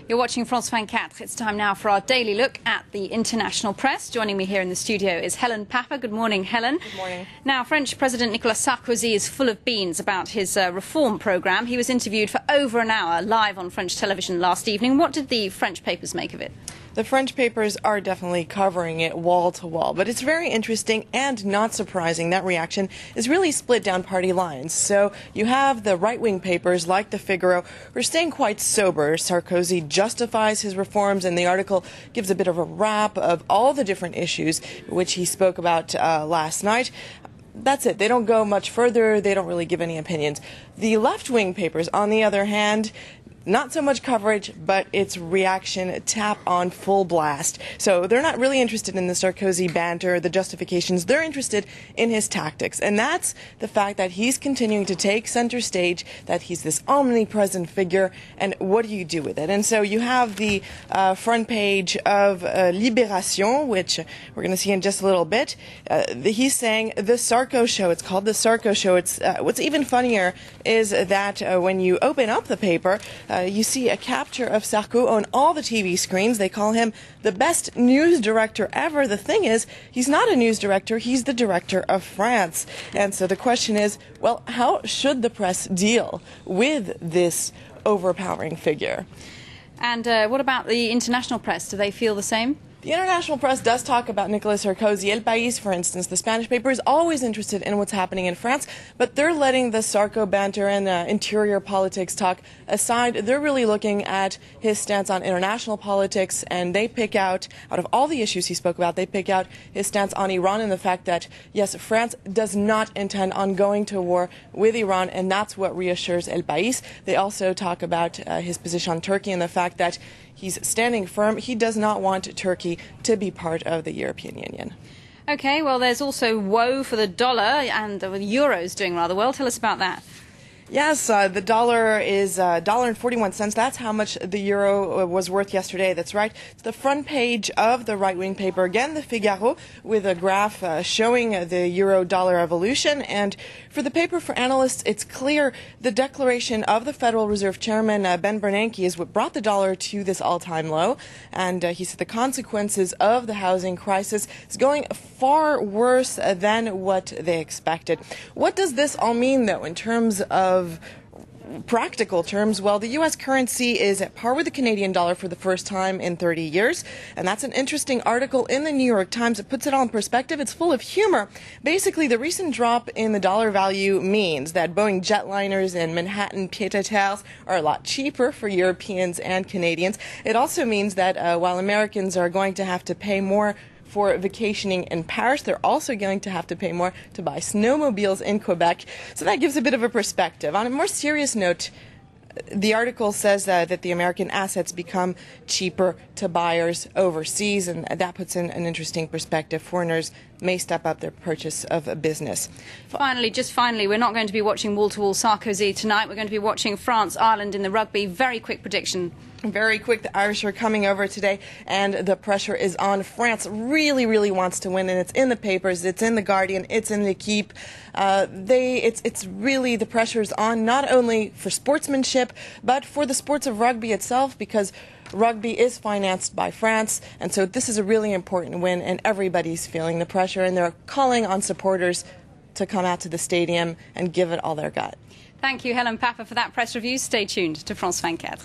You're watching France 24. It's time now for our daily look at the international press. Joining me here in the studio is Helen Papa. Good morning, Helen. Good morning. Now, French President Nicolas Sarkozy is full of beans about his reform programme. He was interviewed for over an hour live on French television last evening. What did the French papers make of it? The French papers are definitely covering it wall to wall, but it's very interesting and not surprising that reaction is really split down party lines. So you have the right-wing papers like the Figaro who are staying quite sober. Sarkozy justifies his reforms, and the article gives a bit of a wrap of all the different issues which he spoke about last night. That's it. They don't go much further. They don't really give any opinions. The left-wing papers, on the other hand, not so much coverage, but it's reaction tap on full blast. So they're not really interested in the Sarkozy banter, the justifications. They're interested in his tactics. And that's the fact that he's continuing to take center stage, that he's this omnipresent figure, and what do you do with it? And so you have the front page of Libération, which we're going to see in just a little bit. He's saying the Sarko show. It's called the Sarko show. It's what's even funnier is that when you open up the paper, you see a capture of Sarko on all the TV screens. They call him the best news director ever. The thing is, he's not a news director, he's the director of France. And so the question is, well, how should the press deal with this overpowering figure? And what about the international press? Do they feel the same? The international press does talk about Nicolas Sarkozy. El País, for instance, the Spanish paper, is always interested in what's happening in France, but they're letting the Sarko banter and interior politics talk aside. They're really looking at his stance on international politics, and they pick out of all the issues he spoke about, they pick out his stance on Iran and the fact that, yes, France does not intend on going to war with Iran, and that's what reassures El País. They also talk about his position on Turkey and the fact that he's standing firm. He does not want Turkey to be part of the European Union. Okay, well, there's also woe for the dollar, and the euro's doing rather well. Tell us about that. Yes, the dollar is $1.41. That's how much the euro was worth yesterday. That's right. It's the front page of the right-wing paper, again, the Figaro, with a graph showing the euro-dollar evolution. And for the paper, for analysts, it's clear the declaration of the Federal Reserve Chairman, Ben Bernanke, is what brought the dollar to this all-time low. And he said the consequences of the housing crisis is going far worse than what they expected. What does this all mean, though, in terms of practical terms? Well, the U.S. currency is at par with the Canadian dollar for the first time in 30 years. And that's an interesting article in the New York Times. It puts it all in perspective. It's full of humor. Basically, the recent drop in the dollar value means that Boeing jetliners and Manhattan pied-à-terres are a lot cheaper for Europeans and Canadians. It also means that while Americans are going to have to pay more for vacationing in Paris, they're also going to have to pay more to buy snowmobiles in Quebec. So that gives a bit of a perspective. On a more serious note, the article says that the American assets become cheaper to buyers overseas, and that puts in an interesting perspective. Foreigners may step up their purchase of a business. Finally, we're not going to be watching wall-to-wall Sarkozy tonight. We're going to be watching France, Ireland in the rugby. Very quick prediction. Very quick. The Irish are coming over today, and the pressure is on. France really, really wants to win, and it's in the papers, it's in The Guardian, it's in L'Equipe. It's really, the pressure is on, not only for sportsmanship, but for the sports of rugby itself, because rugby is financed by France, and so this is a really important win, and everybody's feeling the pressure, and they're calling on supporters to come out to the stadium and give it all their gut. Thank you, Helen Papa, for that press review. Stay tuned to France 24.